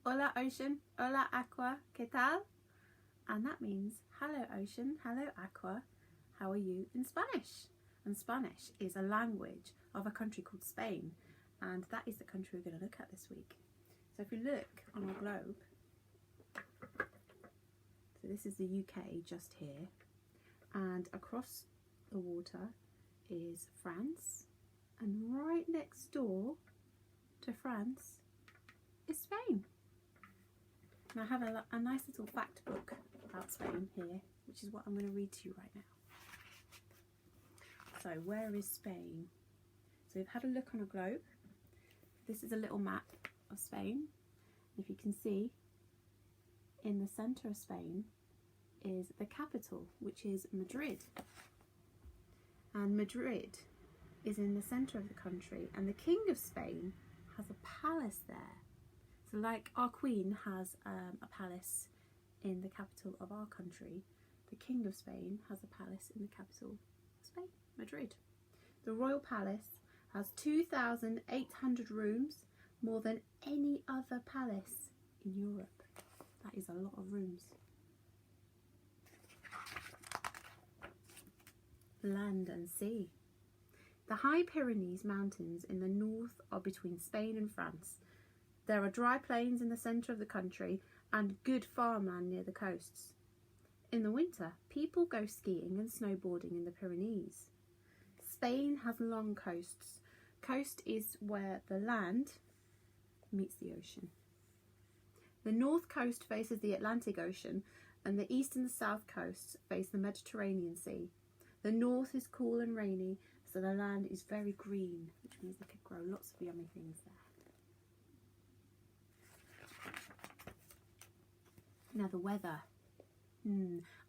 Hola ocean, hola aqua, ¿qué tal? And that means hello ocean, hello aqua, how are you in Spanish? And Spanish is a language of a country called Spain, and that is the country we're going to look at this week. So if you look on our globe, so this is the UK just here, and across the water is France, and right next door to France is Spain. And I have a nice little fact book about Spain here, which is what I'm going to read to you right now. So where is Spain? So we've had a look on a globe. This is a little map of Spain. If you can see, in the centre of Spain is the capital, which is Madrid. And Madrid is in the centre of the country, and the King of Spain has a palace there. So like our Queen has a palace in the capital of our country, the King of Spain has a palace in the capital of Spain, Madrid. The royal palace has 2,800 rooms, more than any other palace in Europe. That is a lot of rooms. Land and sea. The high Pyrenees mountains in the north are between Spain and France. There are dry plains in the centre of the country and good farmland near the coasts. In the winter, people go skiing and snowboarding in the Pyrenees. Spain has long coasts. Coast is where the land meets the ocean. The north coast faces the Atlantic Ocean, and the east and the south coasts face the Mediterranean Sea. The north is cool and rainy, so the land is very green, which means they could grow lots of yummy things there. Now the weather.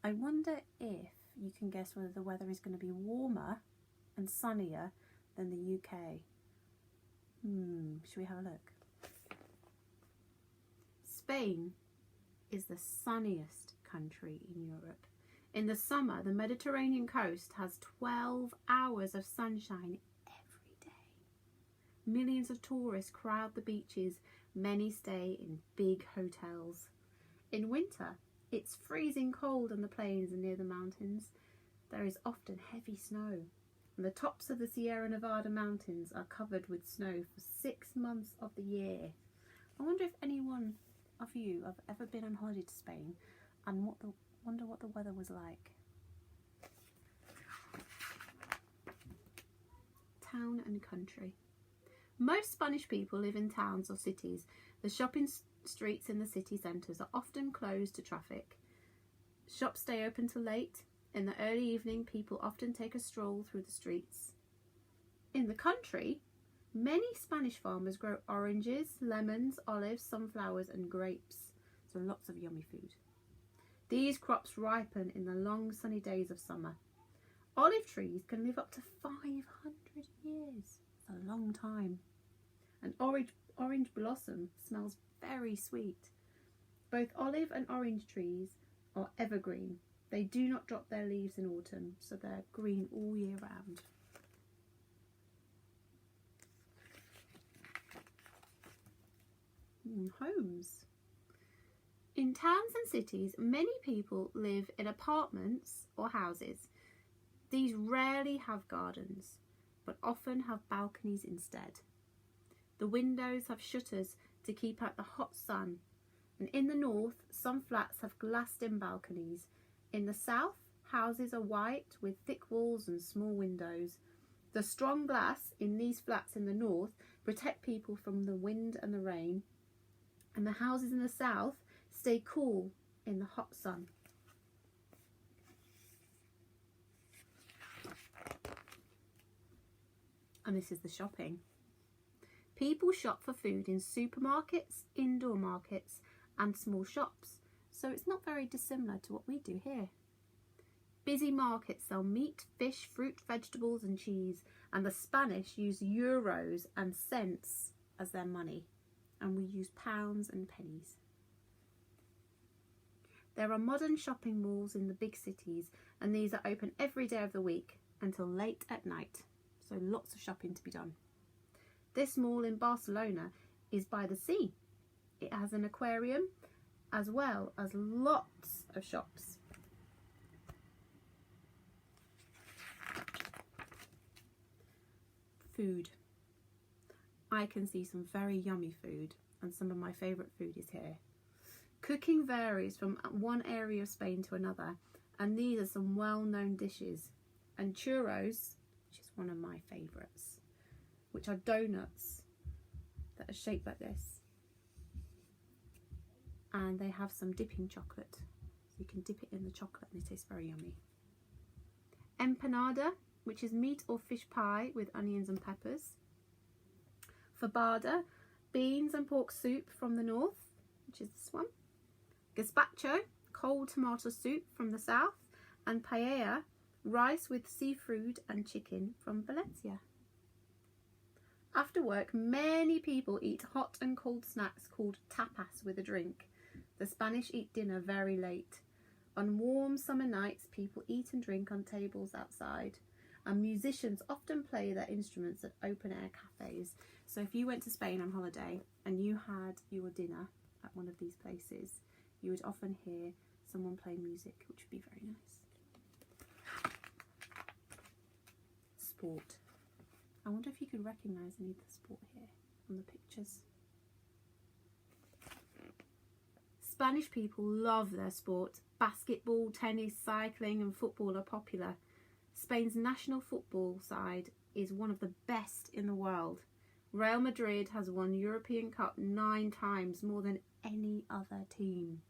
I wonder if you can guess whether the weather is going to be warmer and sunnier than the UK. Should we have a look? Spain is the sunniest country in Europe. In the summer, the Mediterranean coast has 12 hours of sunshine every day. Millions of tourists crowd the beaches. Many stay in big hotels. In winter, it's freezing cold on the plains and near the mountains. There is often heavy snow, and the tops of the Sierra Nevada mountains are covered with snow for 6 months of the year. I wonder if anyone of you have ever been on holiday to Spain and wonder what the weather was like. Town and country. Most Spanish people live in towns or cities. The shopping streets in the city centres are often closed to traffic. Shops stay open till late. In the early evening, people often take a stroll through the streets. In the country, many Spanish farmers grow oranges, lemons, olives, sunflowers and grapes. So lots of yummy food. These crops ripen in the long sunny days of summer. Olive trees can live up to 500 years. It's a long time. An orange blossom smells very sweet. Both olive and orange trees are evergreen. They do not drop their leaves in autumn, so they're green all year round. Homes. In towns and cities, many people live in apartments or houses. These rarely have gardens, but often have balconies instead. The windows have shutters to keep out the hot sun, and in the north, some flats have glassed-in balconies. In the south, houses are white with thick walls and small windows. The strong glass in these flats in the north protect people from the wind and the rain, and the houses in the south stay cool in the hot sun. And this is the shopping. People shop for food in supermarkets, indoor markets and small shops, so it's not very dissimilar to what we do here. Busy markets sell meat, fish, fruit, vegetables and cheese, and the Spanish use euros and cents as their money, and we use pounds and pennies. There are modern shopping malls in the big cities, and these are open every day of the week until late at night, so lots of shopping to be done. This mall in Barcelona is by the sea. It has an aquarium as well as lots of shops. Food. I can see some very yummy food, and some of my favourite food is here. Cooking varies from one area of Spain to another, and these are some well-known dishes. And churros, which is one of my favourites, which are donuts that are shaped like this. And they have some dipping chocolate, so you can dip it in the chocolate and it tastes very yummy. Empanada, which is meat or fish pie with onions and peppers. Fabada, beans and pork soup from the north, which is this one. Gazpacho, cold tomato soup from the south. And paella, rice with seafood and chicken from Valencia. After work, many people eat hot and cold snacks called tapas with a drink. The Spanish eat dinner very late. On warm summer nights, people eat and drink on tables outside, and musicians often play their instruments at open-air cafes. So if you went to Spain on holiday and you had your dinner at one of these places, you would often hear someone play music, which would be very nice. Sport. I wonder if you could recognise any of the sport here on the pictures. Spanish people love their sport. Basketball, tennis, cycling and football are popular. Spain's national football side is one of the best in the world. Real Madrid has won European Cup 9 times, more than any other team.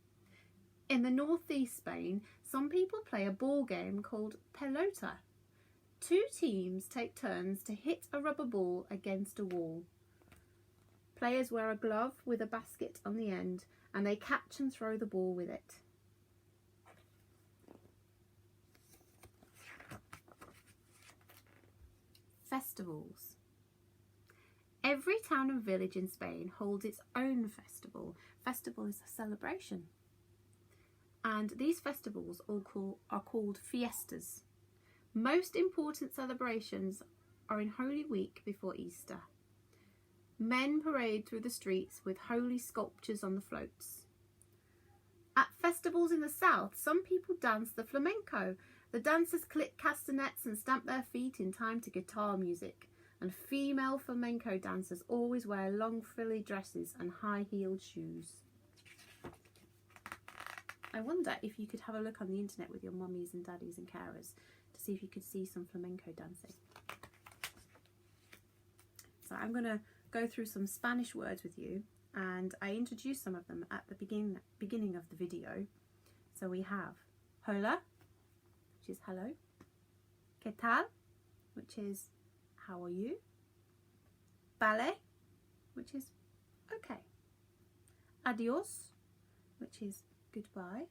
In the northeast Spain, some people play a ball game called pelota. 2 teams take turns to hit a rubber ball against a wall. Players wear a glove with a basket on the end, and they catch and throw the ball with it. Festivals. Every town and village in Spain holds its own festival. Festival is a celebration. And these festivals are called fiestas. Most important celebrations are in Holy Week before Easter. Men parade through the streets with holy sculptures on the floats. At festivals in the south, some people dance the flamenco. The dancers click castanets and stamp their feet in time to guitar music. And female flamenco dancers always wear long frilly dresses and high-heeled shoes. I wonder if you could have a look on the internet with your mummies and daddies and carers to see if you could see some flamenco dancing. So I'm going to go through some Spanish words with you, and I introduced some of them at the beginning of the video. So we have hola, which is hello, ¿qué tal?, which is how are you, vale, which is okay, adios, which is goodbye,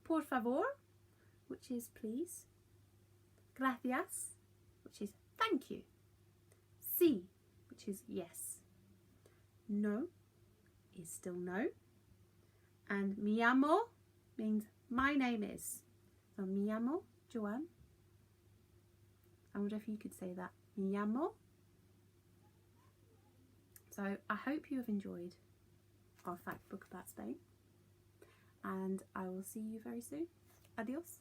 por favor, which is please, gracias, which is thank you, sí, which is yes, no is still no, and mi llamo means my name is. So mi llamo Joanne. I wonder if you could say that. Mi llamo. So I hope you have enjoyed our fact book about Spain, and I will see you very soon. Adios.